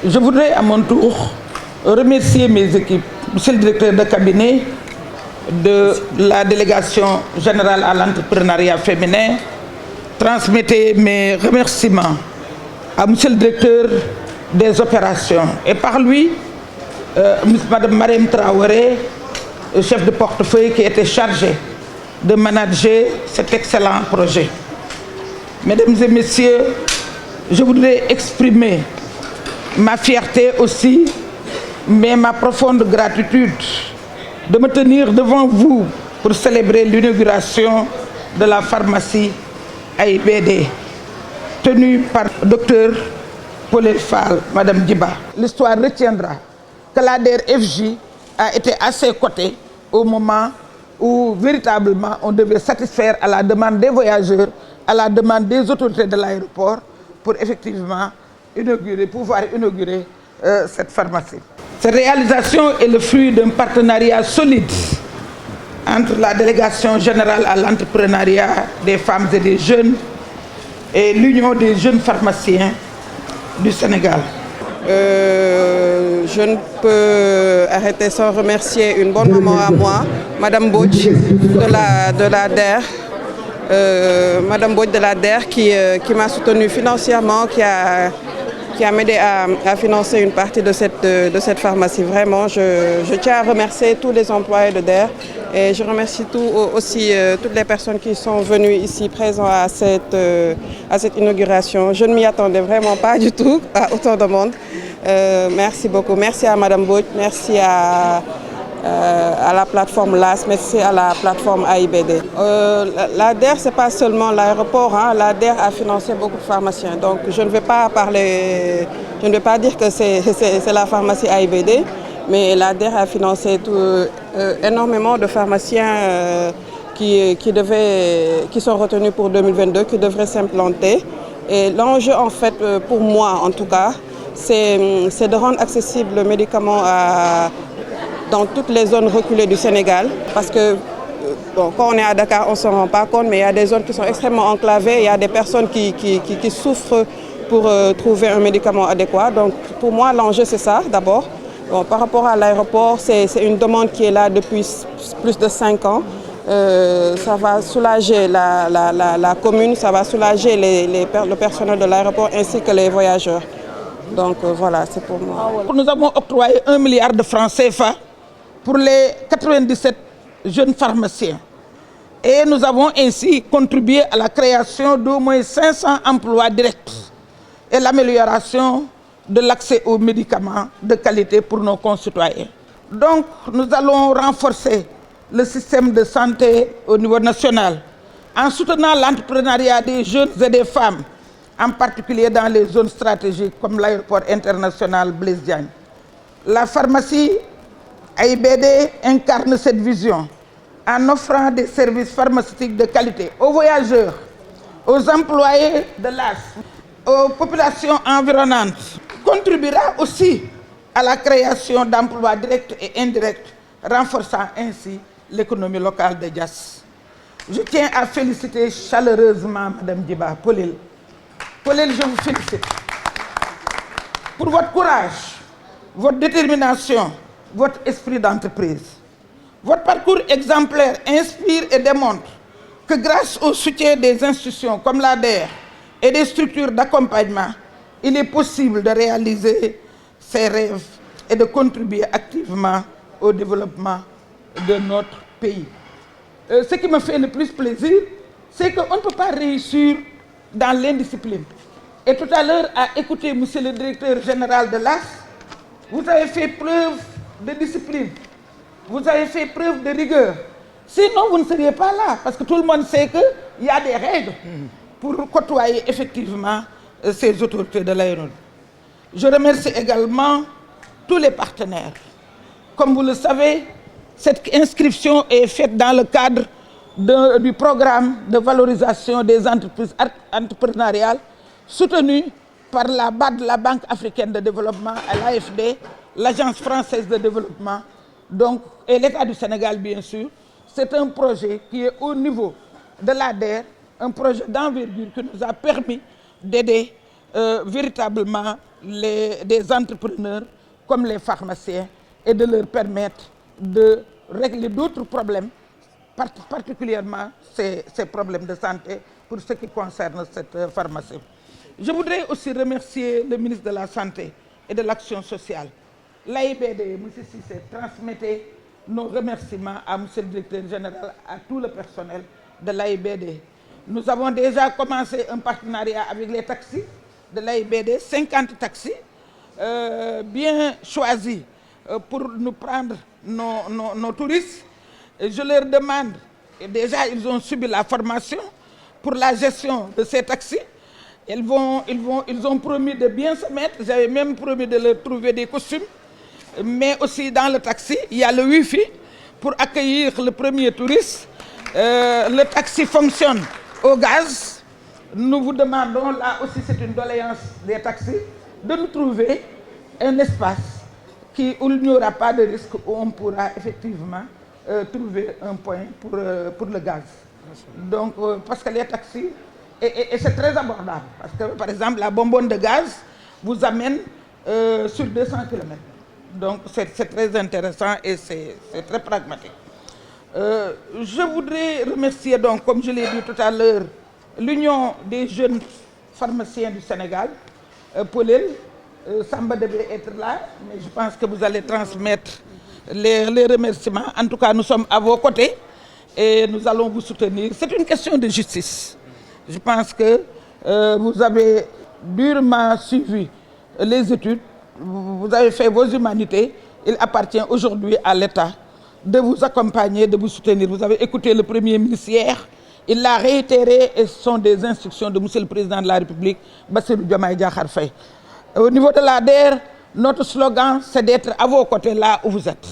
Je voudrais à mon tour remercier mes équipes, monsieur le directeur de cabinet de la délégation générale à l'entrepreneuriat féminin. Transmettez mes remerciements à monsieur le directeur des opérations et par lui, madame Marème Traoré, chef de portefeuille qui était chargé de manager cet excellent projet. Mesdames et messieurs, je voudrais exprimer ma fierté aussi, mais ma profonde gratitude de me tenir devant vous pour célébrer l'inauguration de la pharmacie AIBD, tenue par le docteur Paulel Fall, Madame Djiba. L'histoire retiendra que l'ADER FJ a été à ses côtés au moment où véritablement on devait satisfaire à la demande des voyageurs, à la demande des autorités de l'aéroport pour effectivement pouvoir inaugurer cette pharmacie. Cette réalisation est le fruit d'un partenariat solide entre la délégation générale à l'entrepreneuriat des femmes et des jeunes et l'Union des jeunes pharmaciens du Sénégal. Je ne peux arrêter sans remercier une bonne maman à moi, Madame Bouch de la DER. Madame Bouch de la DER qui m'a soutenue financièrement, qui a m'aidé à financer une partie de cette pharmacie. Vraiment, je tiens à remercier tous les employés de DER et je remercie aussi toutes les personnes qui sont venues ici présentes à cette inauguration. Je ne m'y attendais vraiment pas du tout à autant de monde. Merci beaucoup. Merci à Madame Bouch, merci à la plateforme LAS, merci à la plateforme AIBD. La DER, ce n'est pas seulement l'aéroport, hein. La DER a financé beaucoup de pharmaciens. Donc je ne vais pas dire que c'est la pharmacie AIBD, mais la DER a financé énormément de pharmaciens qui sont retenus pour 2022, qui devraient s'implanter. Et l'enjeu, en fait, pour moi en tout cas, c'est de rendre accessible le médicament dans toutes les zones reculées du Sénégal. Parce que bon, quand on est à Dakar, on ne s'en rend pas compte, mais il y a des zones qui sont extrêmement enclavées, il y a des personnes qui souffrent pour trouver un médicament adéquat. Donc pour moi, l'enjeu, c'est ça d'abord. Bon, par rapport à l'aéroport, c'est une demande qui est là depuis plus de 5 ans. Ça va soulager la commune, ça va soulager le personnel de l'aéroport ainsi que les voyageurs. Donc voilà, c'est pour moi. Nous avons octroyé 1 milliard de francs CFA pour les 97 jeunes pharmaciens. Et nous avons ainsi contribué à la création d'au moins 500 emplois directs et l'amélioration de l'accès aux médicaments de qualité pour nos concitoyens. Donc, nous allons renforcer le système de santé au niveau national en soutenant l'entrepreneuriat des jeunes et des femmes, en particulier dans les zones stratégiques comme l'aéroport international Blaise Diagne. La pharmacie AIBD incarne cette vision en offrant des services pharmaceutiques de qualité aux voyageurs, aux employés de l'AS, aux populations environnantes. Contribuera aussi à la création d'emplois directs et indirects, renforçant ainsi l'économie locale de Diass. Je tiens à féliciter chaleureusement Mme Djiba Paulel. Paulel, je vous félicite pour votre courage, votre détermination, votre esprit d'entreprise. Votre parcours exemplaire inspire et démontre que grâce au soutien des institutions comme l'ADER et des structures d'accompagnement, il est possible de réaliser ses rêves et de contribuer activement au développement de notre pays. Ce qui me fait le plus plaisir, c'est qu'on ne peut pas réussir dans l'indiscipline. Et tout à l'heure, à écouter monsieur le directeur général de l'AS, vous avez fait preuve de discipline, vous avez fait preuve de rigueur. Sinon, vous ne seriez pas là, parce que tout le monde sait qu'il y a des règles pour côtoyer effectivement ces autorités de l'aéronautique. Je remercie également tous les partenaires. Comme vous le savez, cette inscription est faite dans le cadre du programme de valorisation des entreprises entrepreneuriales soutenu par la BAD, la Banque africaine de développement, l'AFD, l'Agence française de développement, donc, et l'État du Sénégal, bien sûr. C'est un projet qui est au niveau de l'ADER, un projet d'envergure qui nous a permis d'aider véritablement des entrepreneurs comme les pharmaciens et de leur permettre de régler d'autres problèmes, particulièrement ces problèmes de santé pour ce qui concerne cette pharmacie. Je voudrais aussi remercier le ministre de la Santé et de l'Action sociale. L'AIBD, M. Cissé, transmettez nos remerciements à M. le directeur général, à tout le personnel de l'AIBD. Nous avons déjà commencé un partenariat avec les taxis de l'AIBD, 50 taxis bien choisis pour nous prendre nos touristes. Et je leur demande, et déjà ils ont subi la formation pour la gestion de ces taxis. Ils ont promis de bien se mettre. J'avais même promis de leur trouver des costumes. Mais aussi dans le taxi, il y a le Wi-Fi pour accueillir le premier touriste. Le taxi fonctionne au gaz. Nous vous demandons, là aussi c'est une doléance des taxis, de nous trouver un espace où il n'y aura pas de risque, où on pourra effectivement trouver un point pour le gaz. Donc, parce que les taxis, et c'est très abordable, parce que par exemple la bonbonne de gaz vous amène sur 200 km. Donc c'est très intéressant et c'est très pragmatique. Je voudrais remercier donc, comme je l'ai dit tout à l'heure, l'Union des jeunes pharmaciens du Sénégal, Paulel, Samba devait être là, mais je pense que vous allez transmettre les remerciements. En tout cas, nous sommes à vos côtés et nous allons vous soutenir. C'est une question de justice. Je pense que vous avez durement suivi les études, vous avez fait vos humanités. Il appartient aujourd'hui à l'État de vous accompagner, de vous soutenir. Vous avez écouté le Premier ministre hier, il l'a réitéré et ce sont des instructions de M. le Président de la République, Bassirou Diomaye Diakhar Faye. Au niveau de l'ADER, notre slogan, c'est d'être à vos côtés là où vous êtes.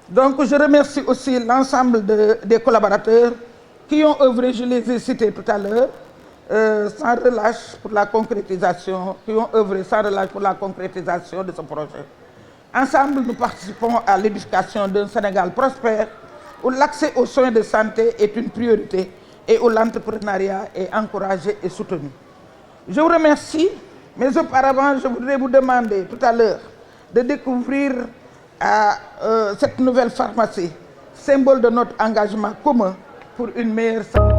Donc je remercie aussi l'ensemble des collaborateurs qui ont œuvré, je les ai cités tout à l'heure, sans relâche pour la concrétisation, qui ont œuvré sans relâche pour la concrétisation de ce projet. Ensemble, nous participons à l'édification d'un Sénégal prospère où l'accès aux soins de santé est une priorité et où l'entrepreneuriat est encouragé et soutenu. Je vous remercie, mais auparavant, je voudrais vous demander tout à l'heure de découvrir cette nouvelle pharmacie, symbole de notre engagement commun pour une meilleure santé.